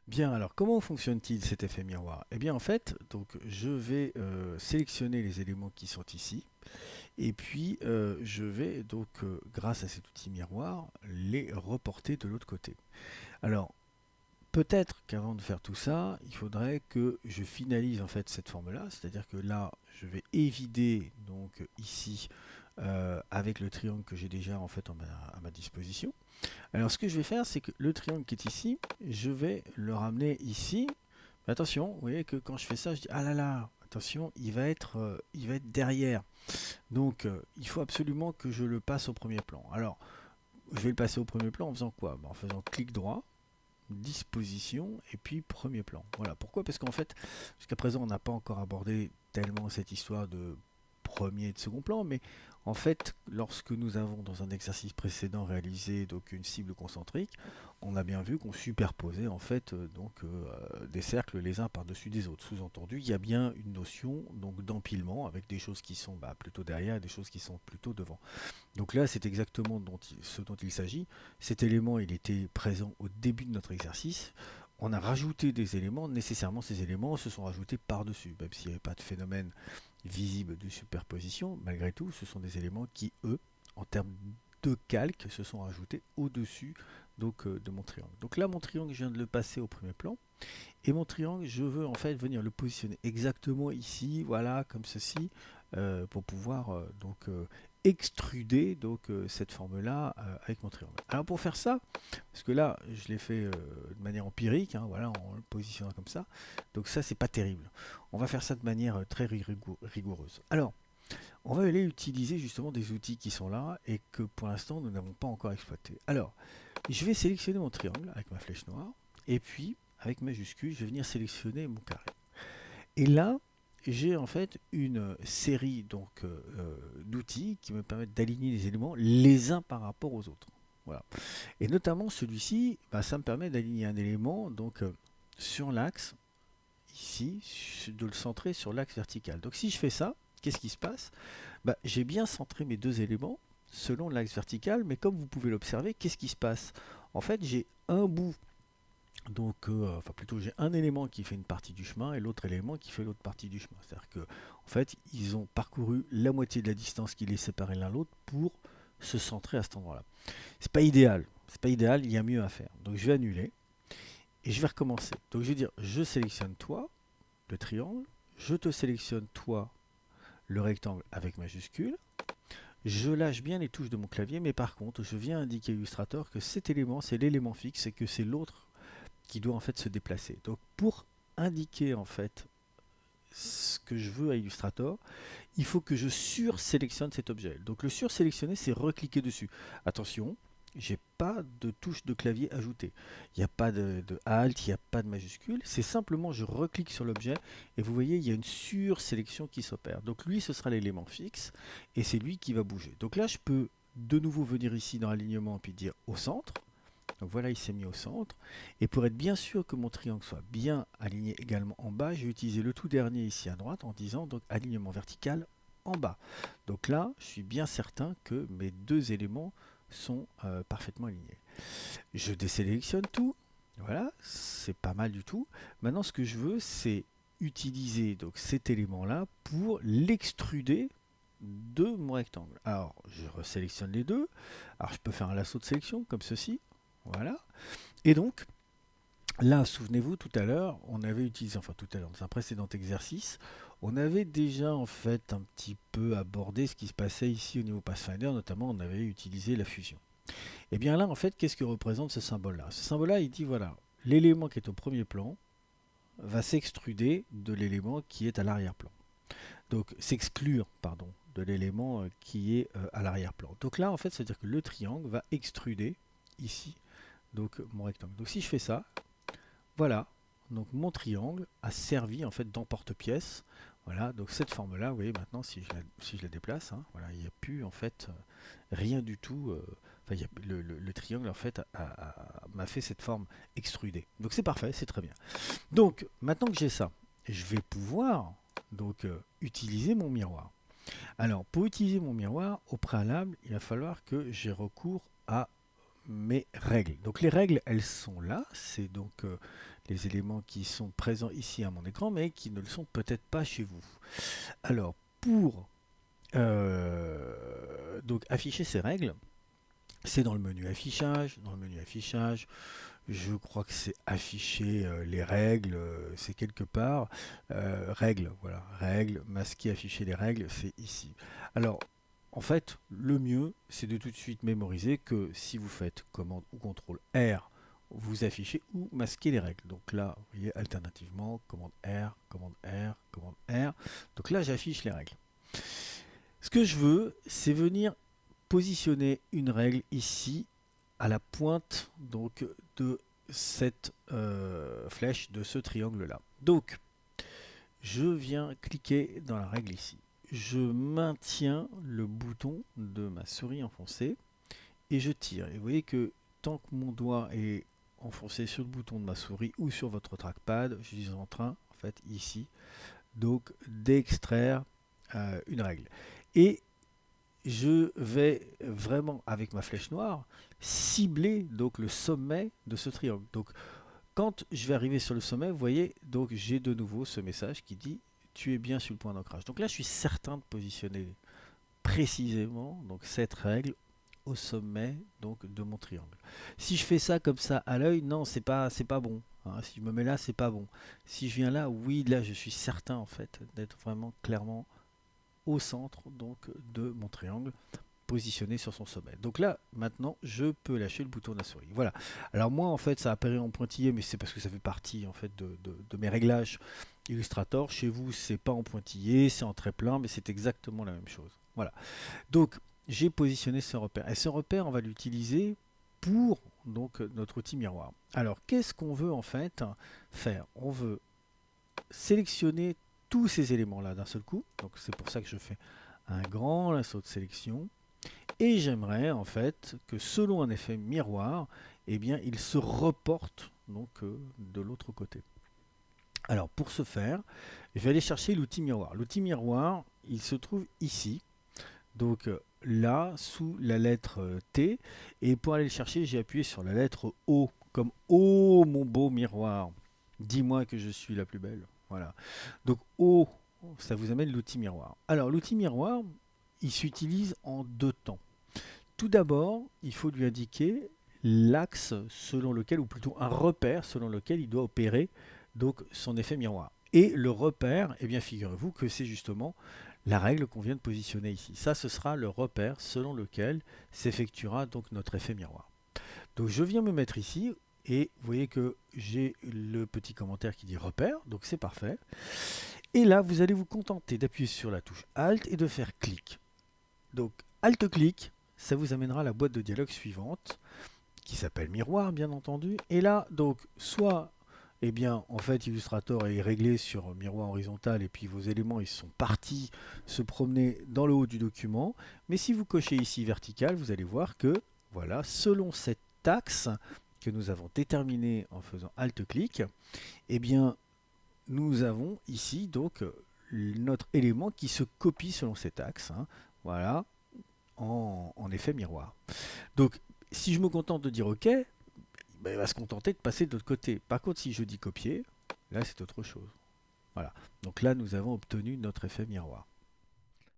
Bien, alors comment fonctionne-t-il cet effet miroir? Eh bien en fait, donc je vais sélectionner les éléments qui sont ici, et puis je vais donc, grâce à cet outil miroir, les reporter de l'autre côté. Alors, peut-être qu'avant de faire tout ça, il faudrait que je finalise en fait cette forme-là, c'est-à-dire que là, je vais évider donc ici avec le triangle que j'ai déjà en fait à ma disposition. Alors ce que je vais faire, c'est que le triangle qui est ici, je vais le ramener ici. Mais attention, vous voyez que quand je fais ça, je dis ah là là, attention, il va être derrière. Donc il faut absolument que je le passe au premier plan. Alors je vais le passer au premier plan en faisant quoi? En faisant clic droit, disposition et puis premier plan. Voilà. Pourquoi? Parce qu'en fait, jusqu'à présent, on n'a pas encore abordé tellement cette histoire de premier et de second plan, mais en fait, lorsque nous avons dans un exercice précédent réalisé donc une cible concentrique, on a bien vu qu'on superposait en fait des cercles les uns par-dessus des autres. Sous-entendu, il y a bien une notion donc d'empilement avec des choses qui sont plutôt derrière et des choses qui sont plutôt devant. Donc là, c'est exactement ce dont il s'agit. Cet élément, il était présent au début de notre exercice. On a rajouté des éléments, nécessairement ces éléments se sont rajoutés par-dessus, même s'il n'y avait pas de phénomène visible de superposition, malgré tout, ce sont des éléments qui, eux, en termes de calque, se sont rajoutés au-dessus de mon triangle. Donc là, mon triangle, je viens de le passer au premier plan, et mon triangle, je veux en fait venir le positionner exactement ici, voilà, comme ceci, pour pouvoir extruder cette forme-là avec mon triangle. Alors pour faire ça, parce que là, je l'ai fait de manière empirique, hein, voilà, en le positionnant comme ça, donc ça, c'est pas terrible. On va faire ça de manière très rigoureuse. Alors, on va aller utiliser justement des outils qui sont là et que pour l'instant, nous n'avons pas encore exploité. Alors, je vais sélectionner mon triangle avec ma flèche noire, et puis, avec majuscule, je vais venir sélectionner mon carré. Et là, j'ai en fait une série d'outils qui me permettent d'aligner les éléments les uns par rapport aux autres. Voilà. Et notamment celui-ci, ça me permet d'aligner un élément sur l'axe, ici, de le centrer sur l'axe vertical. Donc si je fais ça, qu'est-ce qui se passe? J'ai bien centré mes deux éléments selon l'axe vertical, mais comme vous pouvez l'observer, qu'est-ce qui se passe? En fait, j'ai un bout enfin plutôt j'ai un élément qui fait une partie du chemin et l'autre élément qui fait l'autre partie du chemin. C'est-à-dire que en fait, ils ont parcouru la moitié de la distance qui les séparait l'un l'autre pour se centrer à cet endroit-là. C'est pas idéal, c'est pas idéal, il y a mieux à faire. Donc je vais annuler et je vais recommencer. Donc je vais dire je sélectionne toi, le triangle, je te sélectionne toi, le rectangle avec majuscule. Je lâche bien les touches de mon clavier, mais par contre, je viens indiquer à Illustrator que cet élément, c'est l'élément fixe et que c'est l'autre qui doit en fait se déplacer. Donc pour indiquer en fait ce que je veux à Illustrator, il faut que je sursélectionne cet objet. Donc le sursélectionner, c'est recliquer dessus. Attention, j'ai pas de touche de clavier ajoutée. Il n'y a pas de Alt, il n'y a pas de majuscule. C'est simplement je reclique sur l'objet et vous voyez, il y a une sursélection qui s'opère. Donc lui, ce sera l'élément fixe et c'est lui qui va bouger. Donc là, je peux de nouveau venir ici dans l'alignement puis dire au centre. Donc voilà, il s'est mis au centre. Et pour être bien sûr que mon triangle soit bien aligné également en bas, je vais utiliser le tout dernier ici à droite en disant donc alignement vertical en bas. Donc là, je suis bien certain que mes deux éléments sont parfaitement alignés. Je désélectionne tout. Voilà, c'est pas mal du tout. Maintenant, ce que je veux, c'est utiliser donc cet élément-là pour l'extruder de mon rectangle. Alors, je resélectionne les deux. Alors, je peux faire un lasso de sélection comme ceci. Voilà. Et donc, là, souvenez-vous, tout à l'heure, on avait utilisé, enfin tout à l'heure, dans un précédent exercice, on avait déjà en fait un petit peu abordé ce qui se passait ici au niveau Pathfinder, notamment on avait utilisé la fusion. Et bien là, en fait, qu'est-ce que représente ce symbole-là? Ce symbole-là, il dit, voilà, l'élément qui est au premier plan va s'extruder de l'élément qui est à l'arrière-plan. Donc, s'exclure, pardon, de l'élément qui est à l'arrière-plan. Donc là, en fait, c'est-à-dire que le triangle va extruder ici donc mon rectangle. Donc si je fais ça, voilà, donc mon triangle a servi en fait d'emporte-pièce. Voilà, donc cette forme-là, vous voyez maintenant si je la déplace, hein, voilà, il n'y a plus en fait rien du tout. Le triangle en fait m'a fait cette forme extrudée. Donc c'est parfait, c'est très bien. Donc maintenant que j'ai ça, je vais pouvoir utiliser mon miroir. Alors pour utiliser mon miroir, au préalable, il va falloir que j'ai recours à mes règles. Donc les règles, elles sont là, c'est donc les éléments qui sont présents ici à mon écran, mais qui ne le sont peut-être pas chez vous. Alors, pour donc afficher ces règles, c'est dans le menu affichage. Dans le menu affichage, je crois que c'est afficher les règles, c'est quelque part. Règles, voilà, règles, masquer, afficher les règles, c'est ici. Alors, en fait, le mieux, c'est de tout de suite mémoriser que si vous faites commande ou contrôle R, vous affichez ou masquez les règles. Donc là, vous voyez, alternativement, commande R, commande R, commande R. Donc là, j'affiche les règles. Ce que je veux, c'est venir positionner une règle ici à la pointe donc de cette flèche, de ce triangle là. Donc je viens cliquer dans la règle ici. Je maintiens le bouton de ma souris enfoncé et je tire. Et vous voyez que tant que mon doigt est enfoncé sur le bouton de ma souris ou sur votre trackpad, je suis en train, en fait, ici, donc d'extraire une règle. Et je vais vraiment, avec ma flèche noire, cibler donc le sommet de ce triangle. Donc, quand je vais arriver sur le sommet, vous voyez, donc j'ai de nouveau ce message qui dit tu es bien sur le point d'ancrage. Donc là, je suis certain de positionner précisément donc cette règle au sommet donc de mon triangle. Si je fais ça comme ça à l'œil, non, c'est pas bon. Hein. Si je me mets là, c'est pas bon. Si je viens là, oui, là, je suis certain en fait d'être vraiment clairement au centre donc de mon triangle positionné sur son sommet. Donc là, maintenant, je peux lâcher le bouton de la souris. Voilà. Alors moi, en fait, ça apparaît en pointillé, mais c'est parce que ça fait partie en fait de mes réglages Illustrator. Chez vous, c'est pas en pointillé, c'est en trait plein, mais c'est exactement la même chose. Voilà. Donc, j'ai positionné ce repère. Et ce repère, on va l'utiliser pour donc notre outil miroir. Alors, qu'est-ce qu'on veut en fait faire? On veut sélectionner tous ces éléments-là d'un seul coup. Donc, c'est pour ça que je fais un grand lasso de sélection. Et j'aimerais en fait que selon un effet miroir, eh bien, il se reporte donc de l'autre côté. Alors pour ce faire, je vais aller chercher l'outil miroir. L'outil miroir, il se trouve ici, donc là, sous la lettre T. Et pour aller le chercher, j'ai appuyé sur la lettre O, comme Oh mon beau miroir, dis-moi que je suis la plus belle. Voilà. Donc O, ça vous amène l'outil miroir. Alors l'outil miroir, il s'utilise en deux temps. Tout d'abord, il faut lui indiquer l'axe selon lequel, ou plutôt un repère selon lequel il doit opérer donc son effet miroir. Et le repère, eh bien figurez-vous que c'est justement la règle qu'on vient de positionner ici. Ça, ce sera le repère selon lequel s'effectuera donc notre effet miroir. Donc je viens me mettre ici et vous voyez que j'ai le petit commentaire qui dit repère, donc c'est parfait. Et là, vous allez vous contenter d'appuyer sur la touche Alt et de faire clic. Donc Alt-clic, ça vous amènera à la boîte de dialogue suivante, qui s'appelle miroir bien entendu. Et là, donc, soit, eh bien, en fait, Illustrator est réglé sur miroir horizontal et puis vos éléments, ils sont partis se promener dans le haut du document. Mais si vous cochez ici vertical, vous allez voir que, voilà, selon cet axe que nous avons déterminé en faisant Alt-clic, eh bien, nous avons ici, donc, notre élément qui se copie selon cet axe. Hein. Voilà, en effet miroir. Donc, si je me contente de dire OK, ben, il va se contenter de passer de l'autre côté. Par contre, si je dis copier, là, c'est autre chose. Voilà. Donc là, nous avons obtenu notre effet miroir.